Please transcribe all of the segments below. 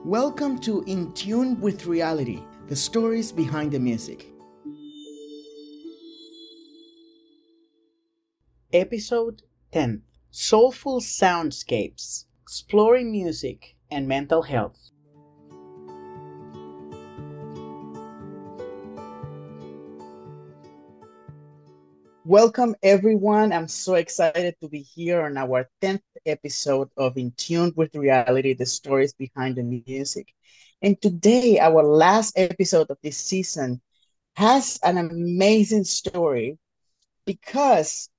Welcome to In Tune with Reality, the stories behind the music. Episode 10, Soulful Soundscapes, Exploring Music and Mental Health. Welcome everyone. I'm so excited to be here on our 10th episode of In Tune with Reality, the stories behind the music. And today, our last episode of this season has an amazing story because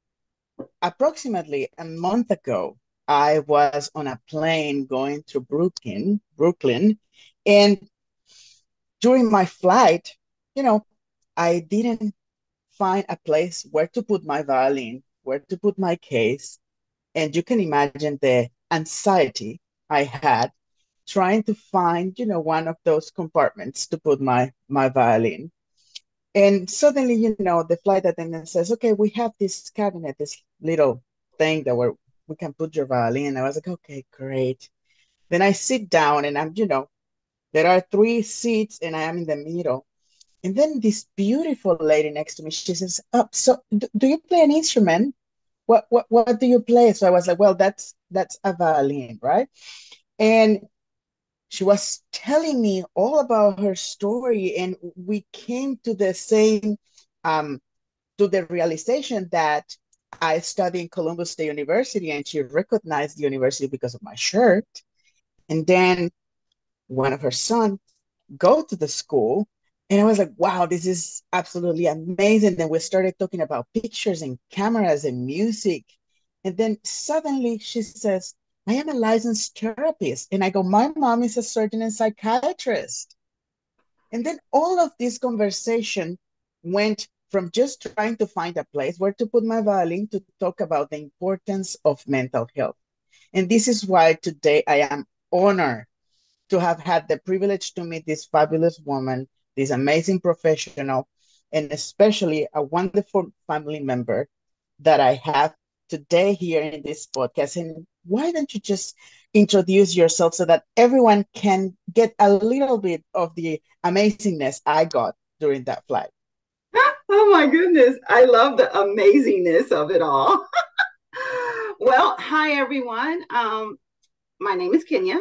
approximately a month ago, I was on a plane going to Brooklyn, and during my flight, I didn't find a place where to put my violin, where to put my case. And you can imagine the anxiety I had trying to find, one of those compartments to put my violin. And suddenly, the flight attendant says, okay, we have this cabinet, this little thing that we can put your violin. I was like, okay, great. Then I sit down and there are 3 seats and I am in the middle. And then this beautiful lady next to me, she says, oh, so do you play an instrument? What do you play? So I was like, well, that's a violin, right? And she was telling me all about her story, and we came to the same to the realization that I studied in Columbus State University, and she recognized the university because of my shirt. And then one of her sons go to the school, and I was like, wow, this is absolutely amazing. Then we started talking about pictures and cameras and music. And then suddenly she says, I am a licensed therapist. And I go, my mom is a surgeon and psychiatrist. And then all of this conversation went from just trying to find a place where to put my violin to talk about the importance of mental health. And this is why today I am honored to have had the privilege to meet this fabulous woman, this amazing professional, and especially a wonderful family member that I have today here in this podcast. And why don't you just introduce yourself so that everyone can get a little bit of the amazingness I got during that flight? Oh my goodness. I love the amazingness of it all. Well, hi everyone. My name is Kenya,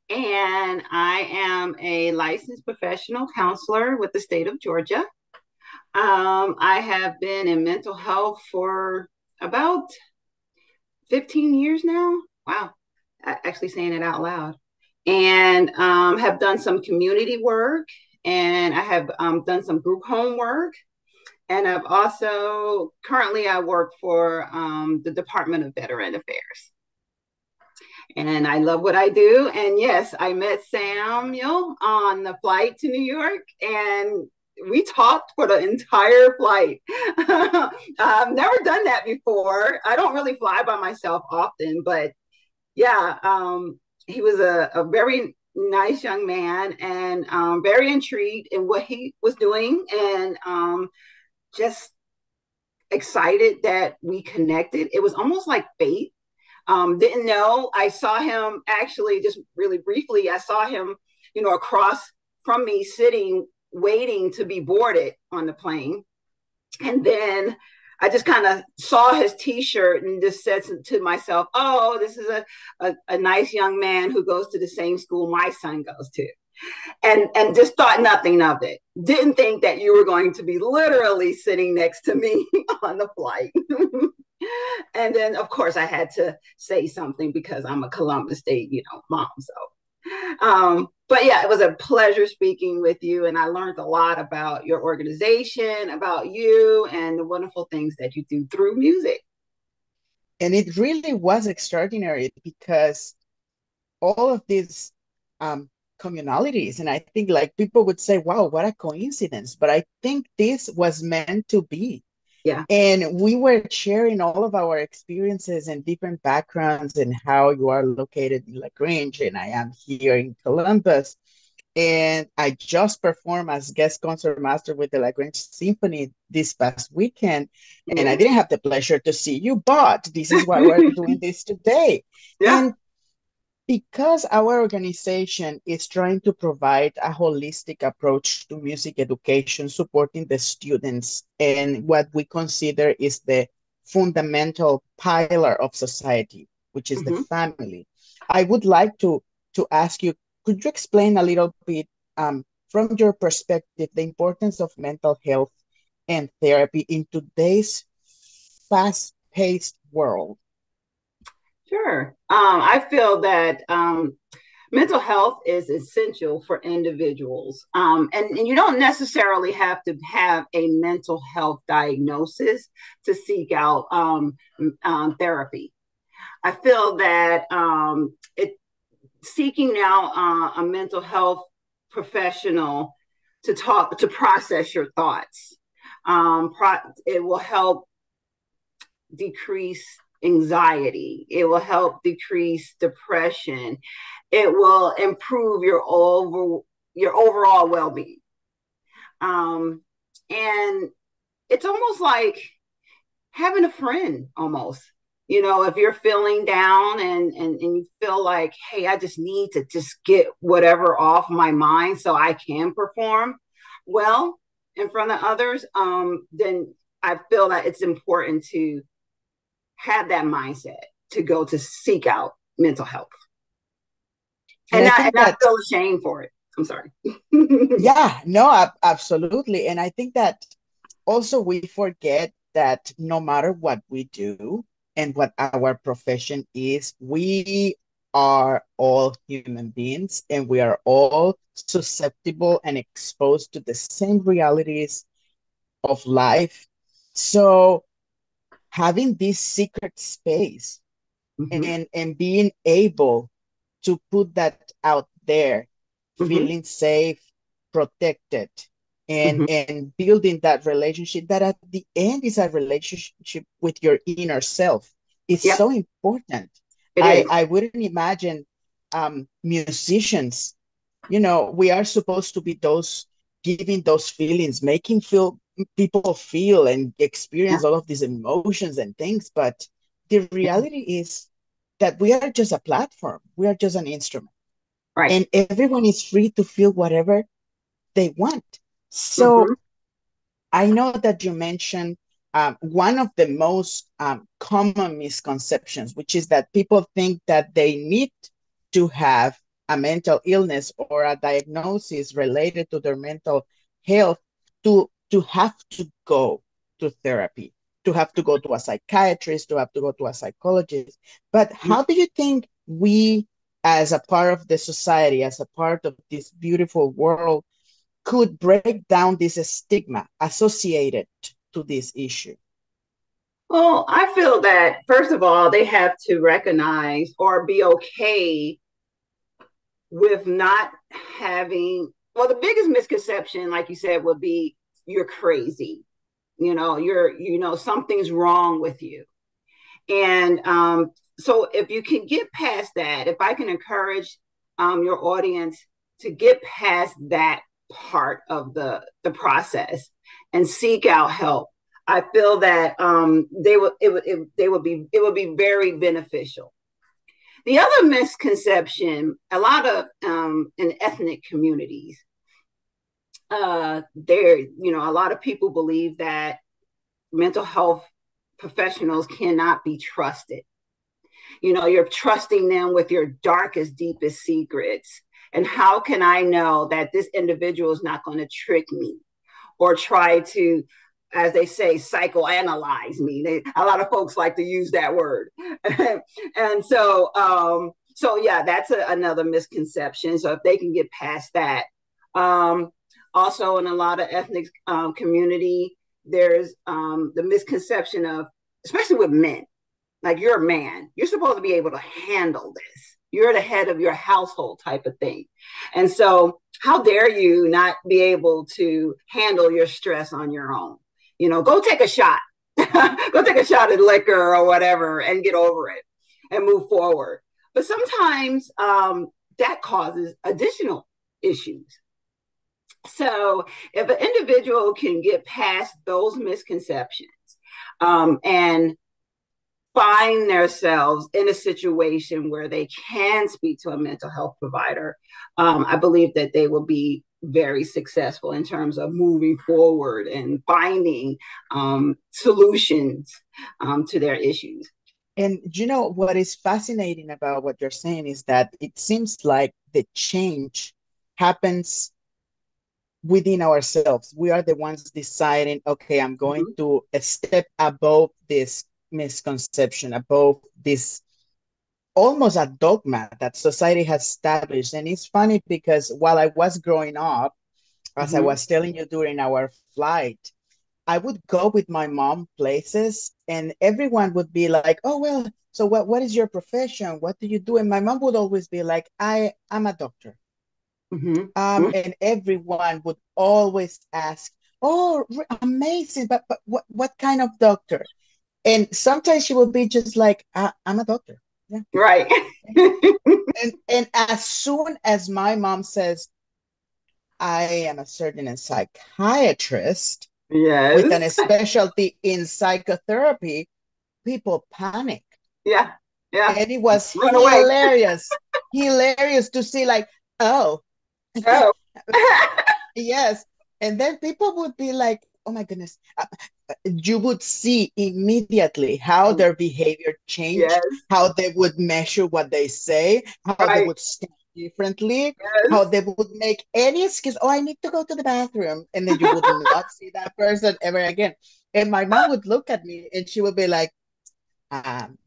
and I am a licensed professional counselor with the state of Georgia. I have been in mental health for about 15 years now. Wow, actually saying it out loud. And have done some community work, and I have done some group home work. And I've also currently I work for the Department of Veteran Affairs. And I love what I do. And yes, I met Samuel on the flight to New York, and we talked for the entire flight. I've never done that before. I don't really fly by myself often, but yeah, he was a very nice young man, and very intrigued in what he was doing, and just excited that we connected. It was almost like fate. Didn't know. I saw him actually just really briefly. I saw him, across from me sitting, waiting to be boarded on the plane. And then I just kind of saw his t-shirt and just said to myself, oh, this is a nice young man who goes to the same school my son goes to. And just thought nothing of it. Didn't think that you were going to be literally sitting next to me on the flight. And then, of course, I had to say something because I'm a Columbus State, mom. But yeah, it was a pleasure speaking with you. And I learned a lot about your organization, about you, and the wonderful things that you do through music. And it really was extraordinary because all of these communalities, and I think like people would say, wow, what a coincidence. But I think this was meant to be. Yeah. And we were sharing all of our experiences and different backgrounds and how you are located in LaGrange and I am here in Columbus. And I just performed as guest concertmaster with the LaGrange Symphony this past weekend. And I didn't have the pleasure to see you, but this is why we're doing this today. Yeah. And Because our organization is trying to provide a holistic approach to music education, supporting the students and what we consider is the fundamental pillar of society, which is the Mm-hmm. family. I would like to ask you, could you explain a little bit from your perspective the importance of mental health and therapy in today's fast-paced world? Sure. I feel that mental health is essential for individuals. And you don't necessarily have to have a mental health diagnosis to seek out therapy. I feel that seeking out a mental health professional to process your thoughts. It will help decrease anxiety. It will help decrease depression. It will improve your overall well-being. And it's almost like having a friend almost. If you're feeling down and you feel like, hey, I just need to just get whatever off my mind so I can perform well in front of others, then I feel that it's important to have that mindset to go to seek out mental health And I and think not that feel ashamed for it. I'm sorry. yeah, no, absolutely. And I think that also we forget that no matter what we do and what our profession is, we are all human beings and we are all susceptible and exposed to the same realities of life. So having this secret space Mm-hmm. and being able to put that out there, Mm-hmm. feeling safe, protected, Mm-hmm. and building that relationship that at the end is a relationship with your inner self is Yep, so important. it I is. I wouldn't imagine musicians, we are supposed to be those giving those feelings, making feel people feel and Yeah, experience all of these emotions and things, but the yeah, reality is that we are just a platform. We are just an instrument. right. And everyone is free to feel whatever they want. So Mm-hmm. I know that you mentioned one of the most common misconceptions, which is that people think that they need to have a mental illness or a diagnosis related to their mental health to have to go to therapy, to have to go to a psychiatrist, to have to go to a psychologist. But how do you think we, as a part of the society, as a part of this beautiful world, could break down this stigma associated to this issue? Well, I feel that first of all, they have to recognize or be okay with not having. Well, the biggest misconception, like you said, would be you're crazy. Something's wrong with you. And so if you can get past that, if I can encourage your audience to get past that part of the process and seek out help, I feel that it would be very beneficial. The other misconception, a lot of in ethnic communities, a lot of people believe that mental health professionals cannot be trusted. You're trusting them with your darkest, deepest secrets. And how can I know that this individual is not going to trick me or try to, as they say, psychoanalyze me? A lot of folks like to use that word. And so yeah, that's another misconception. So if they can get past that. Um, Also, in a lot of ethnic community, there's the misconception of, especially with men, like you're a man, you're supposed to be able to handle this. You're the head of your household type of thing. And so, how dare you not be able to handle your stress on your own? Go take a shot. Go take a shot at liquor or whatever and get over it and move forward. But sometimes that causes additional issues. So, if an individual can get past those misconceptions and find themselves in a situation where they can speak to a mental health provider, I believe that they will be very successful in terms of moving forward and finding solutions to their issues. And you know what is fascinating about what you're saying is that it seems like the change happens within ourselves. We are the ones deciding, okay, I'm going Mm-hmm. to a step above this misconception, above this almost a dogma that society has established. And it's funny because while I was growing up, as I Mm-hmm. was telling you during our flight, I would go with my mom places and everyone would be like, oh, well, so what is your profession? What do you do? And my mom would always be like, I'm a doctor. Mm-hmm. And everyone would always ask, oh, amazing, but what kind of doctor? And sometimes she would be just like, I'm a doctor. Yeah. Right. And as soon as my mom says, I am a certain psychiatrist with Yes. an specialty in psychotherapy, people panic. Yeah. Yeah. And it was Run away. hilarious to see like, oh, Oh. yes. And then people would be like, oh my goodness. You would see immediately how their behavior changed, Yes. how they would measure what they say, how they Right. would stand differently, how Yes. they would make any excuse. Oh, I need to go to the bathroom. And then you would not see that person ever again. And my mom would look at me and she would be like,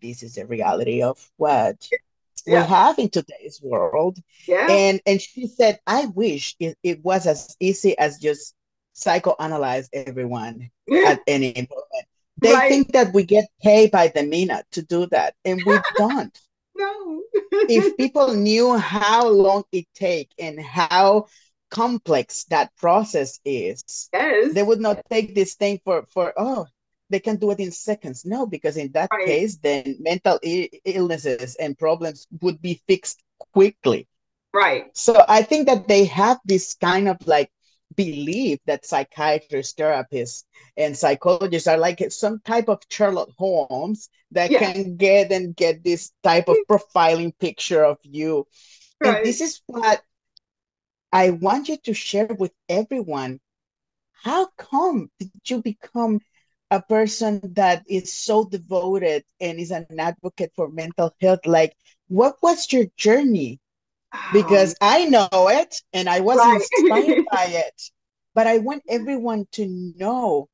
this is the reality of what we Yeah. have in today's world. Yeah. And she said, I wish it was as easy as just psychoanalyze everyone at any moment. They Right. think that we get paid by the minute to do that, and we don't. No. If people knew how long it takes and how complex that process is, they Yes. would not take this thing for oh, they can do it in seconds. No, because in that Right. case, then mental illnesses and problems would be fixed quickly. Right. So I think that they have this kind of like belief that psychiatrists, therapists, and psychologists are like some type of Sherlock Holmes that Yeah. can get this type of profiling picture of you. And Right. this is what I want you to share with everyone. How come did you become a person that is so devoted and is an advocate for mental health? Like, what was your journey? Oh, Because I know it and I was right. inspired by it. But I want everyone to know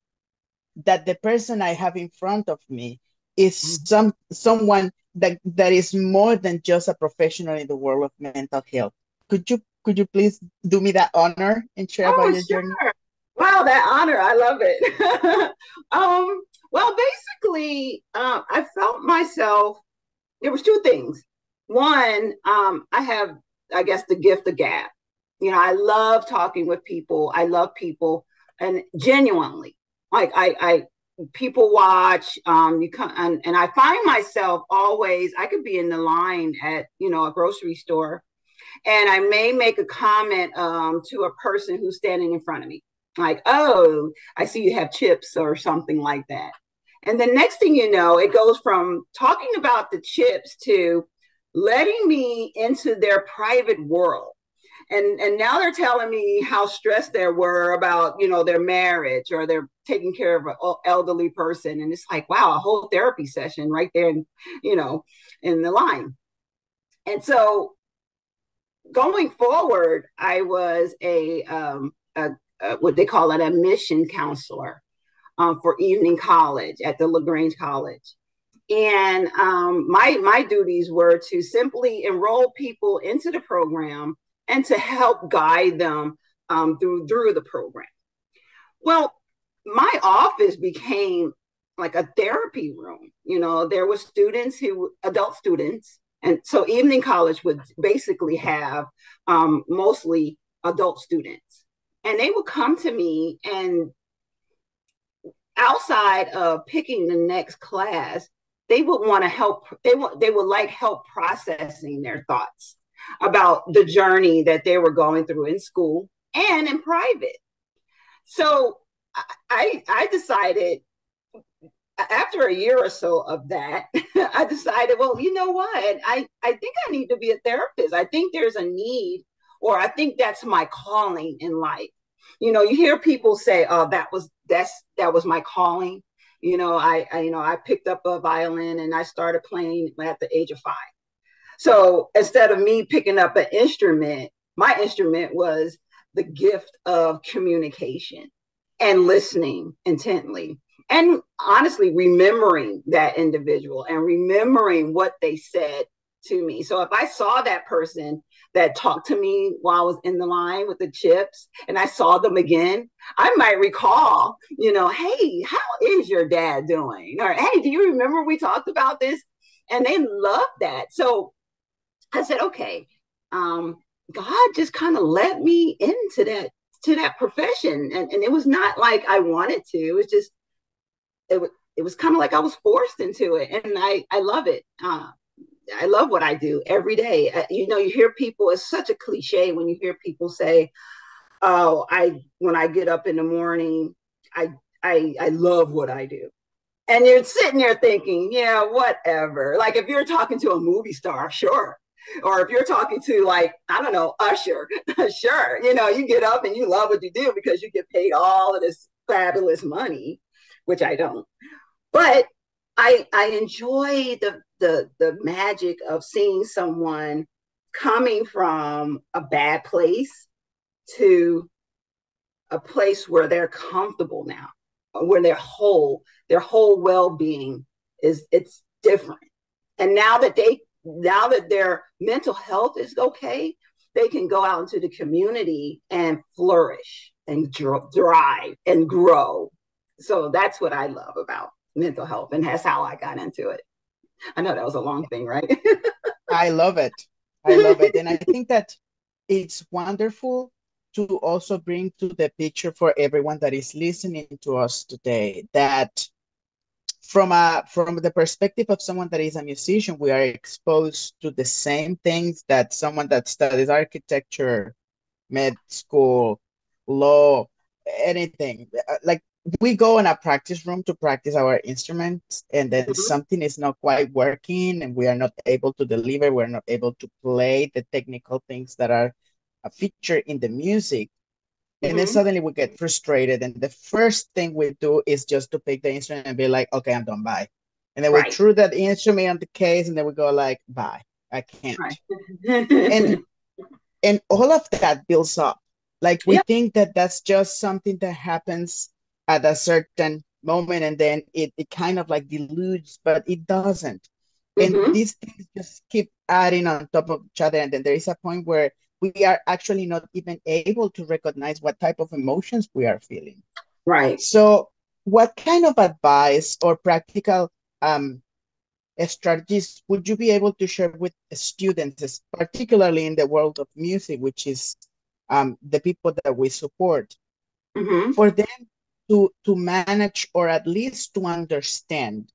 that the person I have in front of me is someone that is more than just a professional in the world of mental health. Could you please do me that honor and share about Oh, your journey? sure. Wow, that honor. I love it. Well, basically, I felt myself, there was two things. One, I have, I guess, the gift of gab. I love talking with people. I love people, and genuinely, like I people watch. You come, and I find myself always. I could be in the line at a grocery store, and I may make a comment to a person who's standing in front of me, like, "Oh, I see you have chips," or something like that. And the next thing you know, it goes from talking about the chips to letting me into their private world. And now they're telling me how stressed they were about their marriage, or they're taking care of an elderly person, and it's like, wow, a whole therapy session right there you know in the line. And so going forward, I was a what they call an admission counselor for evening college at the LaGrange College. And my duties were to simply enroll people into the program and to help guide them through the program. Well, my office became like a therapy room. There were adult students, and so evening college would basically have mostly adult students, and they would come to me, and outside of picking the next class, they would want to help. They would like help processing their thoughts about the journey that they were going through in school and in private. So I decided after a year or so of that, I decided, well, you know what? I think I need to be a therapist. I think there's a need, or I think that's my calling in life. You hear people say, "Oh, that was my calling." I picked up a violin and I started playing at the age of 5. So instead of me picking up an instrument, my instrument was the gift of communication and listening intently. And honestly, remembering that individual and remembering what they said to me. So if I saw that person that talked to me while I was in the line with the chips and I saw them again, I might recall, hey, how is your dad doing? Or hey, do you remember we talked about this? And they love that. So I said, okay, God just kind of led me into that profession. And it was not like I wanted to. It was just it was kind of like I was forced into it. And I love it. I love what I do every day. You hear people, it's such a cliche when you hear people say, oh, when I get up in the morning, I love what I do. And you're sitting there thinking, yeah, whatever. Like if you're talking to a movie star, sure. Or if you're talking to, like, I don't know, Usher, sure. You get up and you love what you do because you get paid all of this fabulous money, which I don't. But I enjoy the magic of seeing someone coming from a bad place to a place where they're comfortable now, where their whole well-being it's different. And now that their mental health is okay, they can go out into the community and flourish and thrive and grow. So that's what I love about mental health, and that's how I got into it. I know that was a long thing, right? I love it. I love it. And I think that it's wonderful to also bring to the picture for everyone that is listening to us today that from the perspective of someone that is a musician, we are exposed to the same things that someone that studies architecture, med school, law, anything. Like we go in a practice room to practice our instruments, and then Mm-hmm. something is not quite working, and we are not able to deliver, we're not able to play the technical things that are a feature in the music. And then Mm-hmm. suddenly we get frustrated. And the first thing we do is just to pick the instrument and be like, okay, I'm done, bye. And then we Right. threw that instrument on the case and then we go like, bye, I can't. Right. And and all of that builds up. Like we Yep. think that that's just something that happens at a certain moment and then it kind of like dilutes, but it doesn't. And Mm-hmm. these things just keep adding on top of each other. And then there is a point where we are actually not even able to recognize what type of emotions we are feeling. Right. So, what kind of advice or practical strategies would you be able to share with students, particularly in the world of music, which is the people that we support, Mm-hmm. for them to manage or at least to understand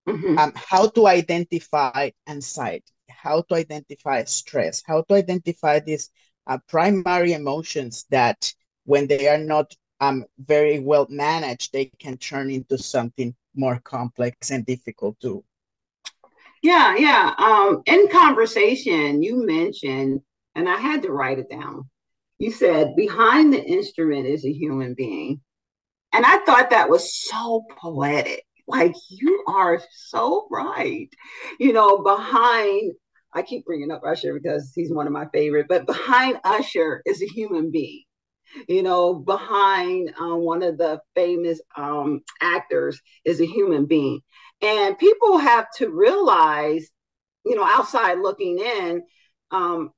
Mm-hmm. how to identify anxiety, how to identify stress, how to identify these primary emotions that when they are not very well managed, they can turn into something more complex and difficult to. Yeah, yeah. In conversation, you mentioned, and I had to write it down. You said behind the instrument is a human being. And I thought that was so poetic. Like, you are so right. Behind, I keep bringing up Usher because he's one of my favorite, but behind Usher is a human being. Behind one of the famous actors is a human being. And people have to realize, outside looking in, um,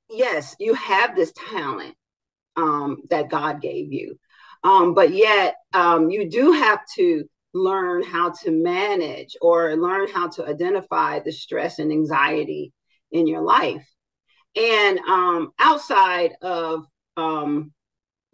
yes, you have this talent that God gave you. But yet, you do have to learn how to manage or learn how to identify the stress and anxiety in your life. And outside of um,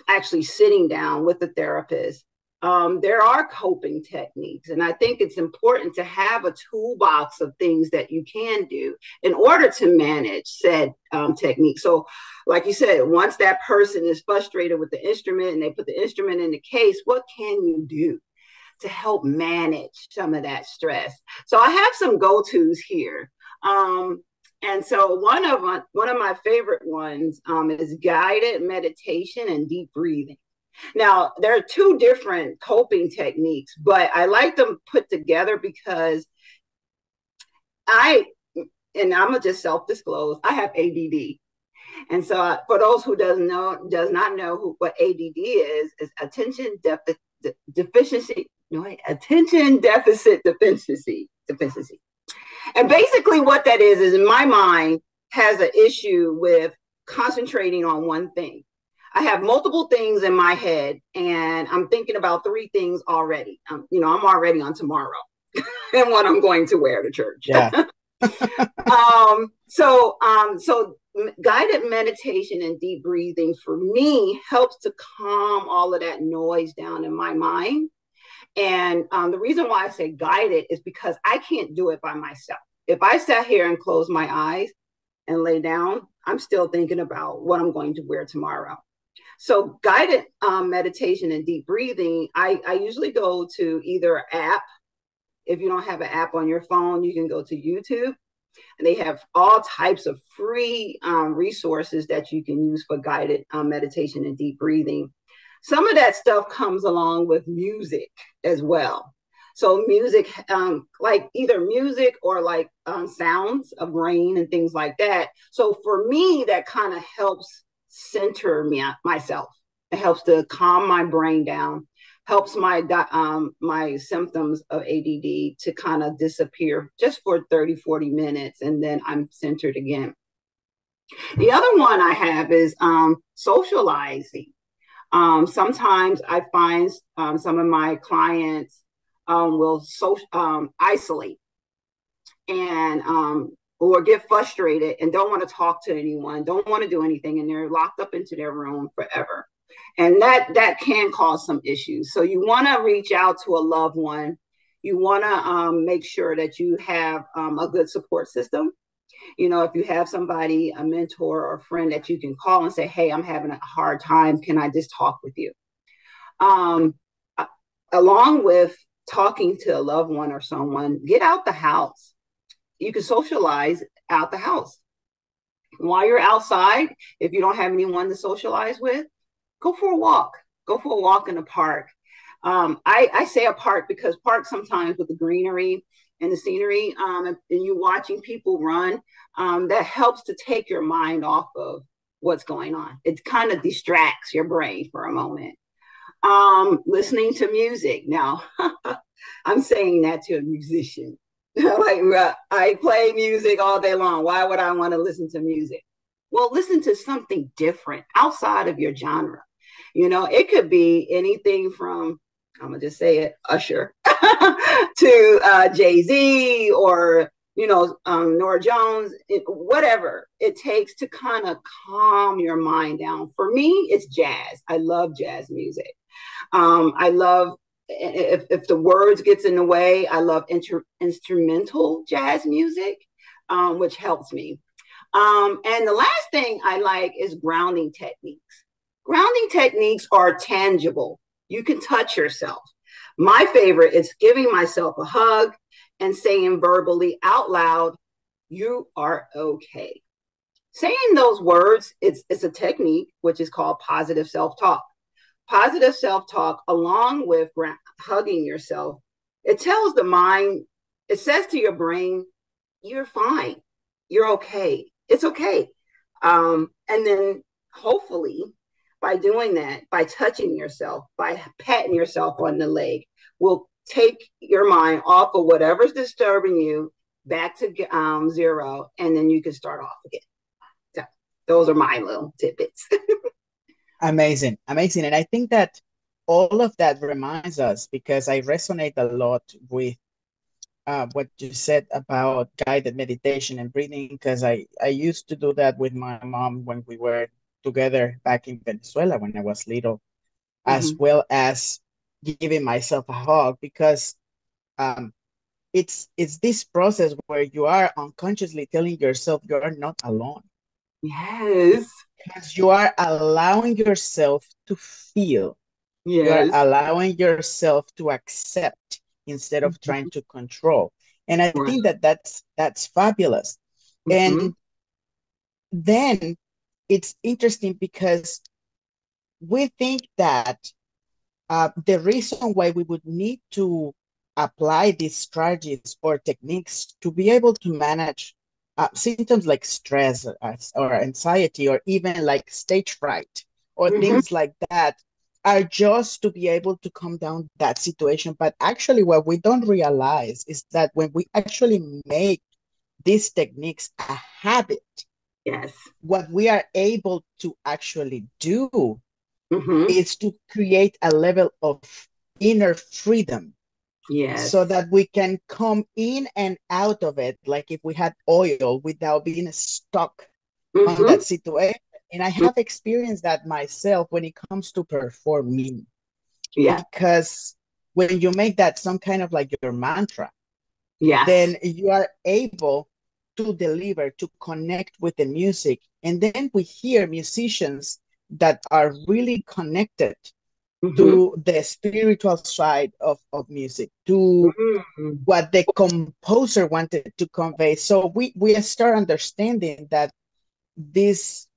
actually sitting down with the therapist, there are coping techniques. And I think it's important to have a toolbox of things that you can do in order to manage said technique. So, like you said, once that person is frustrated with the instrument and they put the instrument in the case, what can you do? to help manage some of that stress. So I have some go-tos here. And so one of my favorite ones is guided meditation and deep breathing. Now, there are two different coping techniques, but I like them put together because I, and I'm gonna just self-disclose, I have ADD. And so, for those who does not know what ADD is deficiency, no, attention deficit deficiency. And basically, what that is in my mind has an issue with concentrating on one thing. I have multiple things in my head, and I'm thinking about three things already. I'm already on tomorrow and what I'm going to wear to church. Yeah. So guided meditation and deep breathing for me helps to calm all of that noise down in my mind. And the reason why I say guided is because I can't do it by myself. If I sat here and closed my eyes and lay down, I'm still thinking about what I'm going to wear tomorrow. So guided meditation and deep breathing, I usually go to either an app. If you don't have an app on your phone, you can go to YouTube. And they have all types of free resources that you can use for guided meditation and deep breathing. Some of that stuff comes along with music as well. So music, like either music or like sounds of rain and things like that. So for me, that kind of helps center myself. It helps to calm my brain down, helps my symptoms of ADD to kind of disappear just for 30-40 minutes, and then I'm centered again. The other one I have is socializing. Sometimes I find some of my clients will isolate and or get frustrated and don't want to talk to anyone, don't want to do anything, and they're locked up into their room forever. And that can cause some issues. So you want to reach out to a loved one. You want to make sure that you have a good support system. If you have somebody, a mentor or a friend that you can call and say, hey, I'm having a hard time. Can I just talk with you? Along with talking to a loved one or someone, get out the house. You can socialize out the house. While you're outside, if you don't have anyone to socialize with, go for a walk. Go for a walk in the park. I say a park because parks sometimes with the greenery and the scenery and you watching people run, that helps to take your mind off of what's going on. It kind of distracts your brain for a moment. Listening to music. Now, I'm saying that to a musician. Like, I play music all day long. Why would I want to listen to music? Well, listen to something different outside of your genre. It could be anything from, I'm going to just say it, Usher to Jay-Z or, Nora Jones, whatever it takes to kind of calm your mind down. For me, it's jazz. I love jazz music. I love, if the words gets in the way, I love instrumental jazz music, which helps me. And the last thing I like is grounding techniques. Grounding techniques are tangible. You can touch yourself. My favorite is giving myself a hug and saying verbally out loud, you are okay. Saying those words, it's a technique, which is called positive self-talk. Positive self-talk, along with hugging yourself, it tells the mind, it says to your brain, you're fine. You're okay. It's okay. And then hopefully by doing that, by touching yourself, by patting yourself on the leg, will take your mind off of whatever's disturbing you back to zero, and then you can start off again. So those are my little tidbits. Amazing. And I think that all of that reminds us, because I resonate a lot with what you said about guided meditation and breathing, because I used to do that with my mom when we were together back in Venezuela when I was little, as well as giving myself a hug, because it's this process where you are unconsciously telling yourself you are not alone. Yes. Because you are allowing yourself to feel. You are Yes. allowing yourself to accept instead of trying Mhm. to control. And I Right. think that that's fabulous. Mm-hmm. And then it's interesting because we think that the reason why we would need to apply these strategies or techniques to be able to manage symptoms like stress or anxiety or even like stage fright or Mm-hmm. things like that are just to be able to calm down that situation. But actually, what we don't realize is that when we actually make these techniques a habit, Yes. what we are able to actually do Mm-hmm. is to create a level of inner freedom so Yes. that we can come in and out of it like if we had oil without being stuck on Mm-hmm. that situation. And I have experienced that myself when it comes to performing, Yeah. because when you make that some kind of like your mantra, Yes. then you are able to deliver, to connect with the music. And then we hear musicians that are really connected Mm-hmm. to the spiritual side of music, to Mm-hmm. what the composer wanted to convey. So we start understanding that this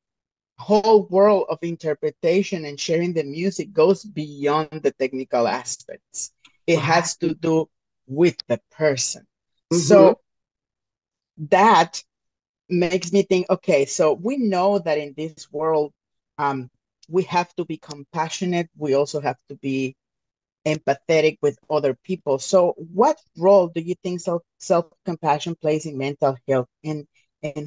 whole world of interpretation and sharing the music goes beyond the technical aspects. It has to Right. do with the person. Mm-hmm. So that makes me think, okay, so we know that in this world, um, we have to be compassionate. We also have to be empathetic with other people. So, what role do you think self compassion plays in mental health, and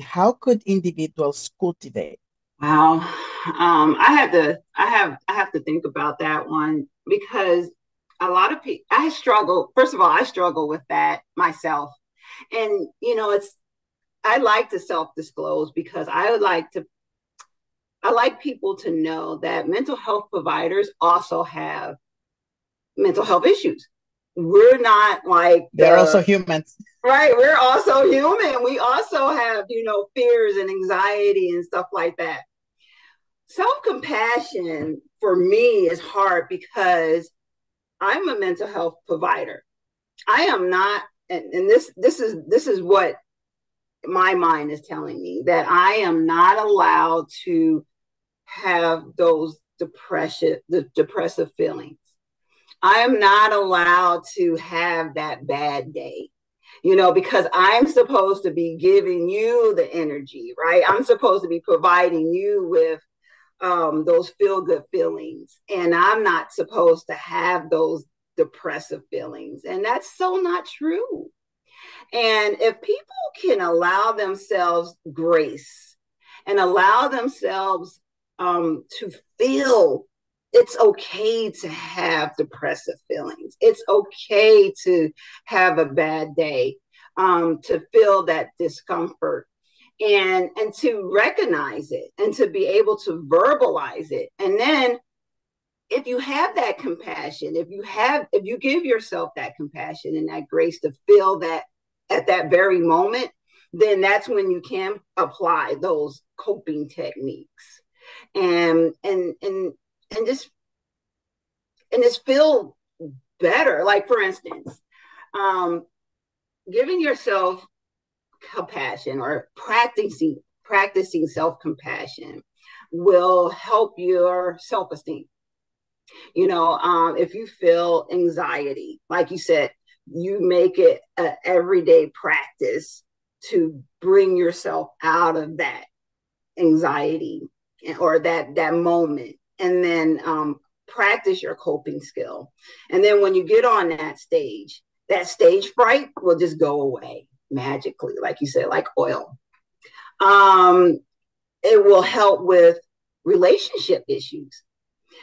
how could individuals cultivate? Wow. I have to think about that one because a lot of people, I struggle. First of all, I struggle with that myself. And, I like to self disclose because I like people to know that mental health providers also have mental health issues. We're not like They're also humans. right. We're also human. We also have, fears and anxiety and stuff like that. Self compassion for me is hard because I'm a mental health provider. I am not, and this is what my mind is telling me that I am not allowed to have those the depressive feelings. I am not allowed to have that bad day, because I'm supposed to be giving you the energy, right? I'm supposed to be providing you with those feel good feelings. And I'm not supposed to have those depressive feelings. And that's so not true. And if people can allow themselves grace and allow themselves to feel it's okay to have depressive feelings, it's okay to have a bad day, to feel that discomfort and to recognize it and to be able to verbalize it. And then if you have that compassion, if you give yourself that compassion and that grace to feel that at that very moment, then that's when you can apply those coping techniques and just feel better. Like for instance, um, giving yourself compassion or practicing self-compassion will help your self-esteem. If you feel anxiety, like you said, you make it an everyday practice to bring yourself out of that anxiety or that moment, and then practice your coping skill. And then when you get on that stage fright will just go away magically, like you said, like oil. Um, it will help with relationship issues.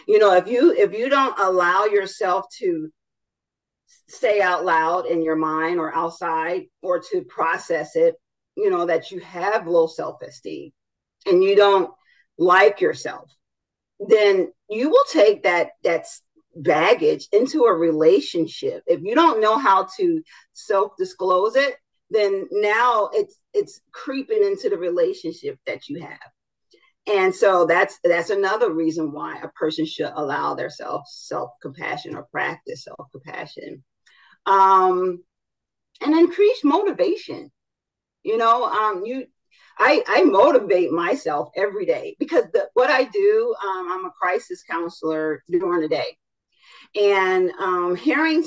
If you don't allow yourself to say out loud in your mind or outside or to process it, that you have low self-esteem and you don't like yourself, then you will take that's baggage into a relationship. If you don't know how to self-disclose it, then now it's creeping into the relationship that you have. And so that's another reason why a person should allow their self compassion or practice self compassion, um, and increase motivation. You know, I motivate myself every day because what I do, I'm a crisis counselor during the day, and hearing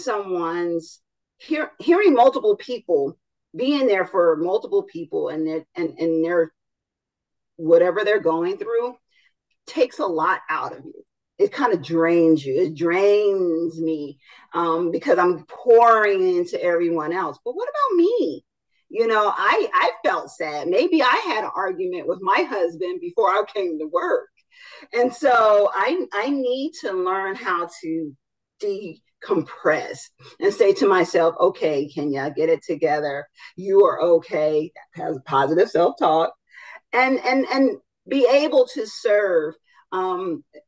multiple people, being there for multiple people, and their whatever they're going through takes a lot out of you. It kind of drains you. It drains me, because I'm pouring into everyone else. But what about me? You know, I felt sad. Maybe I had an argument with my husband before I came to work. And so I need to learn how to decompress and say to myself, okay, Kenya, get it together. You are okay. Has positive self-talk, and be able to serve,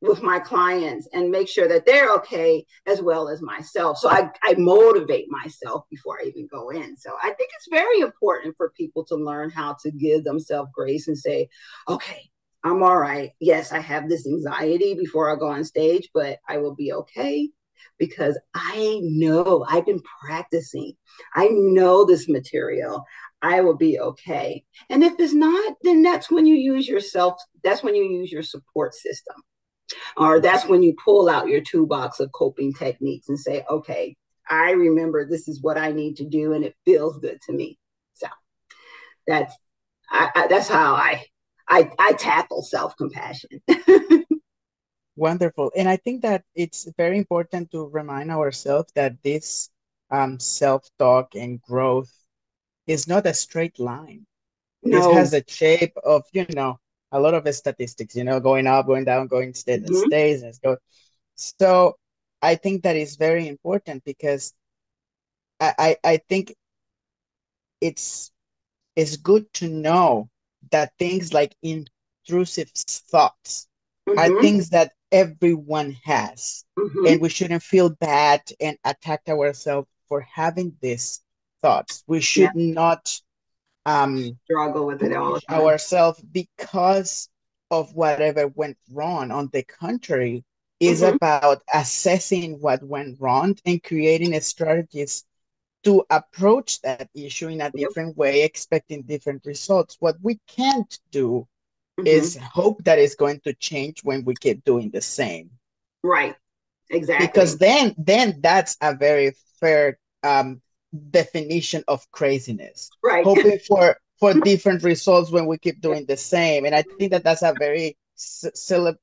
with my clients and make sure that they're okay as well as myself. So I motivate myself before I even go in. So I think it's very important for people to learn how to give themselves grace and say, okay, I'm all right. Yes, I have this anxiety before I go on stage, but I will be okay because I know I've been practicing. I know this material. I will be okay. And if it's not, then that's when you use yourself. That's when you use your support system, or that's when you pull out your toolbox of coping techniques and say, okay, I remember this is what I need to do, and it feels good to me. So that's that's how I tackle self compassion. Wonderful. And I think that it's very important to remind ourselves that this self-talk and growth is not a straight line. It No. has a shape of, a lot of statistics, going up, going down, going state and Mm-hmm. stays and go. So I think that is very important because I think it's it's good to know that things like intrusive thoughts are Mm-hmm. things that everyone has, Mm-hmm. and we shouldn't feel bad and attack ourselves for having these thoughts. We Yeah. should not Struggle with it all punish the time. ourselves because of whatever went wrong. On the contrary, is Mm-hmm. about assessing what went wrong and creating strategies to approach that issue in a Yep. different way, expecting different results. What we can't do Mm-hmm. is hope that it's going to change when we keep doing the same, Right. because Exactly. then that's a very fair definition of craziness, Right. hoping for different results when we keep doing the same. And I think that that's a very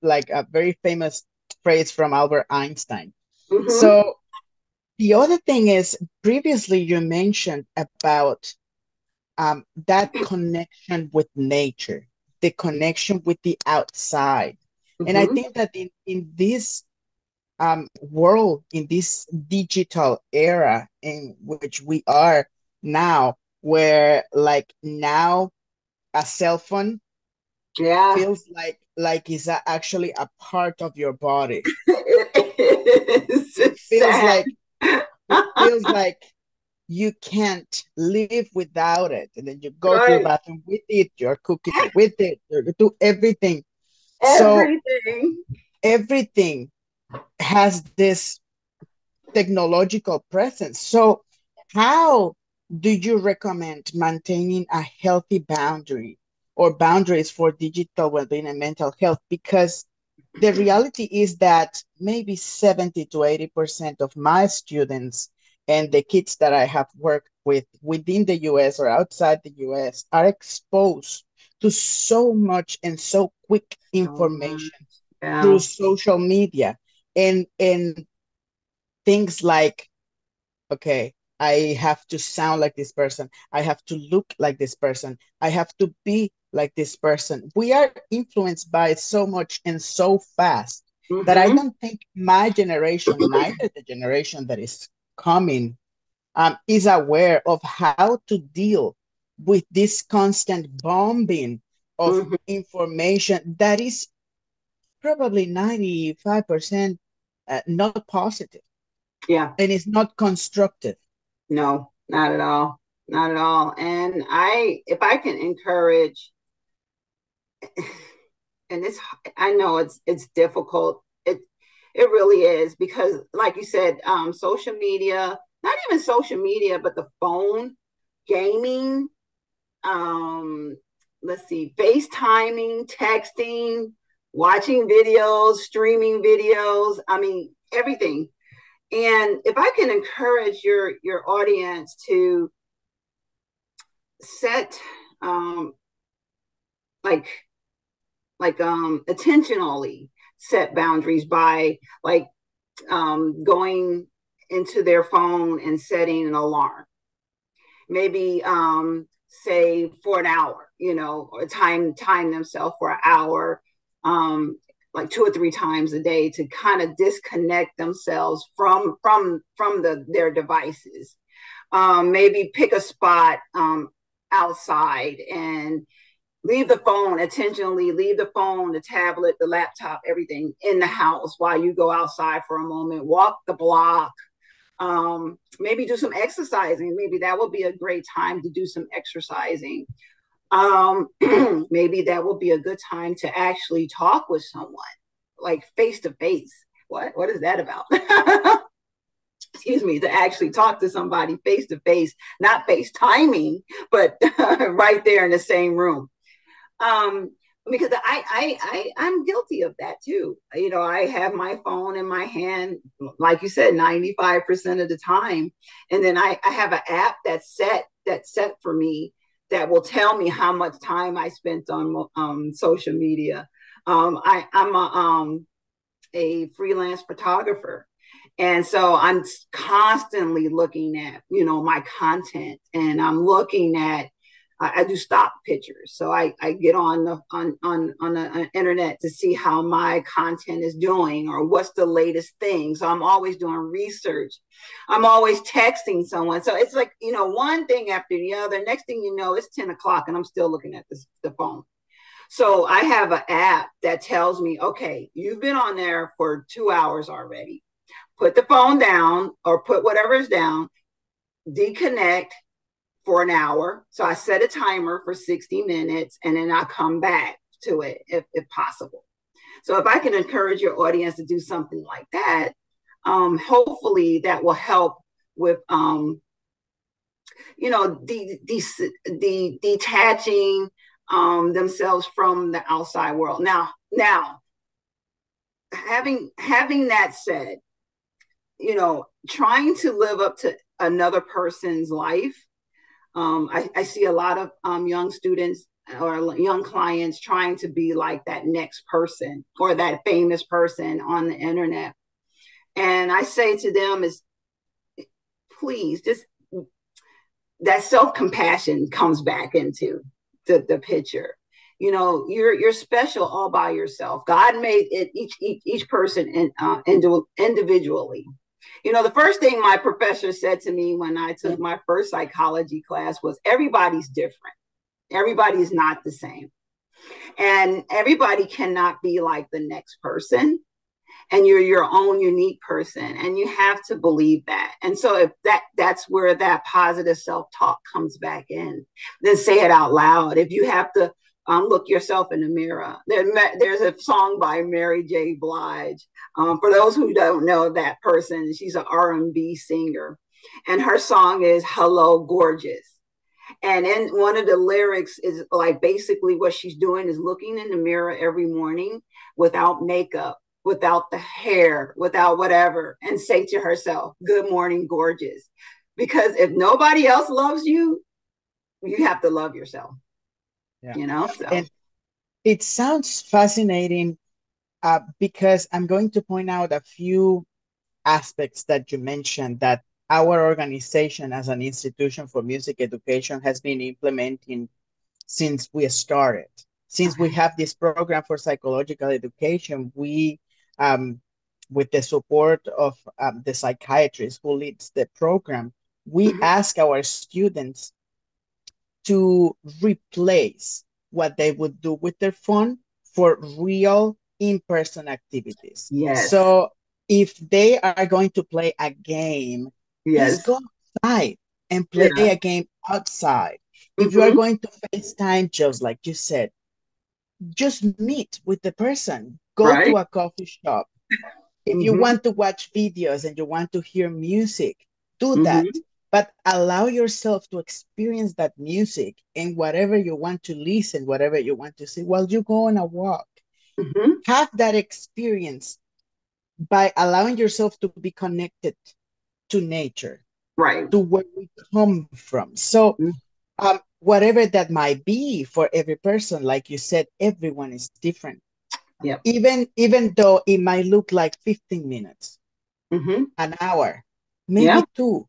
like a very famous phrase from Albert Einstein. Mm-hmm. So the other thing is, previously you mentioned about that connection with nature, the connection with the outside. And I Mm-hmm. think that in this world, in this digital era in which we are now, where like now a cell phone Yeah. feels like is actually a part of your body. It is. It It's feels sad. like it feels like you can't live without it. And then you go to the Right. bathroom with it, you're cooking with it, you do everything. So Everything. everything has this technological presence. So how do you recommend maintaining a healthy boundary or boundaries for digital well-being and mental health? Because the reality is that maybe 70 to 80% of my students and the kids that I have worked with within the US or outside the US are exposed to so much and so quick So much. information through Yeah. social media, and things like, okay, I have to sound like this person, I have to look like this person, I have to be like this person. We are influenced by so much and so fast that I Mm-hmm. don't think my generation, neither the generation that is coming, is aware of how to deal with this constant bombing of Mm-hmm. information that is probably 95% not positive Yeah. and is not constructive. No, not at all. Not at all. And if I can encourage and I know it's difficult. It really is, because like you said, social media, not even social media, but the phone, gaming, um, let's see, FaceTiming, texting, watching videos, streaming videos. I mean, everything. And if I can encourage your audience to set um, like intentionally set boundaries by like going into their phone and setting an alarm, maybe say for an hour, or time themselves for an hour, like 2 or 3 times a day, to kind of disconnect themselves from their devices. Maybe pick a spot outside and leave the phone, intentionally leave the phone, the tablet, the laptop, everything in the house while you go outside for a moment, walk the block, maybe do some exercising. Maybe that will be a great time to do some exercising. Um, Maybe that will be a good time to actually talk with someone, like face to face. What is that about? Excuse me, to actually talk to somebody face to face, not FaceTiming, but right there in the same room. Um, because I'm guilty of that too. I have my phone in my hand, like you said, 95% of the time, and then I have an app that's set for me, that will tell me how much time I spent on social media. I'm a freelance photographer. And so I'm constantly looking at, my content, and I'm looking at, I do stock pictures. So I get on the internet to see how my content is doing, or what's the latest thing. So I'm always doing research. I'm always texting someone. So it's like, one thing after the other. Next thing you know, it's 10 o'clock and I'm still looking at the phone. So I have an app that tells me, okay, you've been on there for 2 hours already. Put the phone down, or put whatever's down, deconnect for an hour. So I set a timer for 60 minutes, and then I come back to it if possible. So if I can encourage your audience to do something like that, hopefully that will help with, the detaching themselves from the outside world. Now, having that said, trying to live up to another person's life. I see a lot of young students or young clients trying to be like that next person, or that famous person on the internet. And I say to them is, please, just, that self-compassion comes back into the picture. You're special all by yourself. God made it each person individually. The first thing my professor said to me when I took my first psychology class was, everybody's different. Everybody's not the same. And everybody cannot be like the next person. And you're your own unique person. And you have to believe that. And so if that's where that positive self-talk comes back in, then say it out loud. If you have to look yourself in the mirror. There's a song by Mary J. Blige. For those who don't know that person, she's an R&B singer, and her song is "Hello, Gorgeous." And in one of the lyrics is like, basically what she's doing is looking in the mirror every morning without makeup, without the hair, without whatever, and say to herself, "Good morning, gorgeous." Because if nobody else loves you, you have to love yourself. Yeah. So And it sounds fascinating, because I'm going to point out a few aspects that you mentioned that our organization as an institution for music education has been implementing since we started. Since we okay. have this program for psychological education, we, with the support of the psychiatrist who leads the program, we Mm-hmm. ask our students to replace what they would do with their phone for real in-person activities. Yes. So if they are going to play a game, just Yes. go outside and play Yeah. a game outside. If you are Mm-hmm. going to FaceTime, just like you said, just meet with the person, go Right. to a coffee shop. If you Mm-hmm. want to watch videos and you want to hear music, do that. Mm-hmm. But allow yourself to experience that music and whatever you want to listen, whatever you want to see while you go on a walk. Mm-hmm. Have that experience by allowing yourself to be connected to nature, Right. to where we come from. So, Mm-hmm. whatever that might be for every person, like you said, everyone is different. Yep. Even though it might look like 15 minutes, Mm-hmm. an hour, Yeah. maybe two,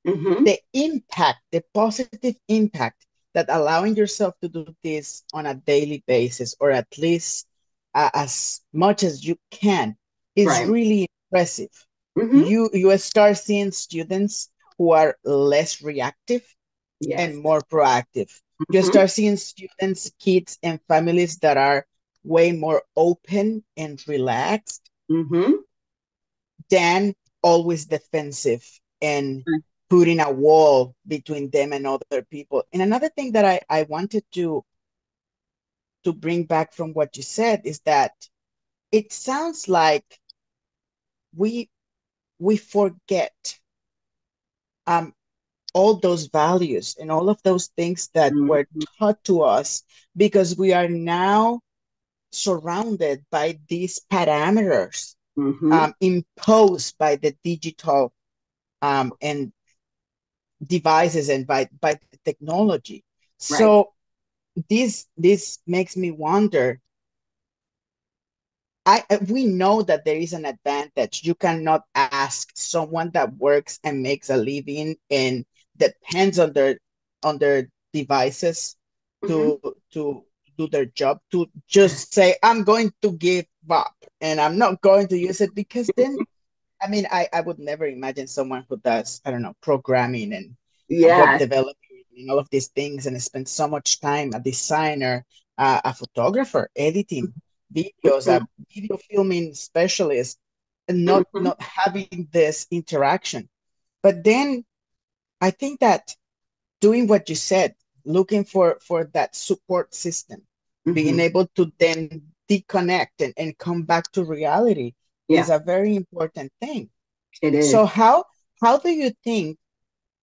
Mm-hmm. the impact, the positive impact that allowing yourself to do this on a daily basis, or at least as much as you can, is Right. really impressive. Mm-hmm. You start seeing students who are less reactive and Yes. more proactive. You Mm-hmm. start seeing students, kids, and families that are way more open and relaxed Mm-hmm. than always defensive and putting a wall between them and other people. And another thing that I wanted to bring back from what you said is that it sounds like we we forget um, all those values and all of those things that were Mm-hmm. taught to us because we are now surrounded by these parameters Mm-hmm. imposed by the digital and devices and by the technology. Right. So this makes me wonder. We know that there is an advantage. You cannot ask someone that works and makes a living and depends on their devices Mm-hmm. to to do their job to just say, I'm going to give up and I'm not going to use it, because then I mean, I would never imagine someone who does, I don't know, programming and web Yeah. developing and all of these things and spend so much time, a designer, a photographer, editing videos, Mm-hmm. a video filming specialist, and Mm-hmm. not having this interaction. But then I think that doing what you said, looking for that support system, being Mm-hmm. able to then disconnect and come back to reality is Yeah, a very important thing. it is. So how do you think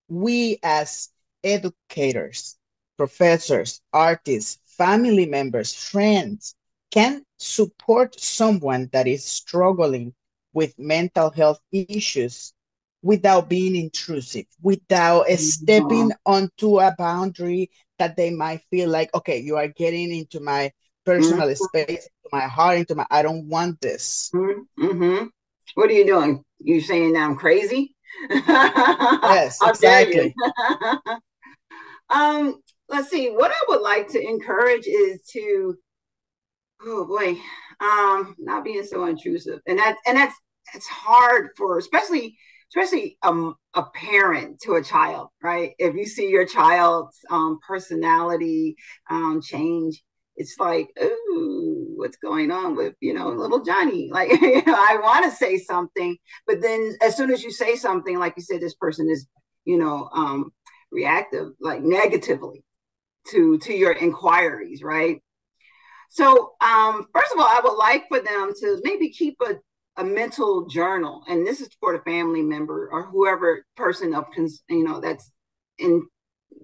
we as educators, professors, artists, family members, friends can support someone that is struggling with mental health issues without being intrusive, without Mhm. stepping onto a boundary that they might feel like, okay, you are getting into my personal Mhm. space, into my heart, into my, I don't want this. Mhm. What are you doing? You saying that I'm crazy? Yes, How dare you? exactly. Let's see. What I would like to encourage is to, oh boy, not being so intrusive, and that's it's hard for especially a parent to a child, right? If you see your child's personality change, it's like, ooh, what's going on with little Johnny? Like, I want to say something, but then as soon as you say something, like you said, this person is you know um, reactive, like negatively to your inquiries, right? So, first of all, I would like for them to maybe keep a mental journal, and this is for the family member or whoever person of that's in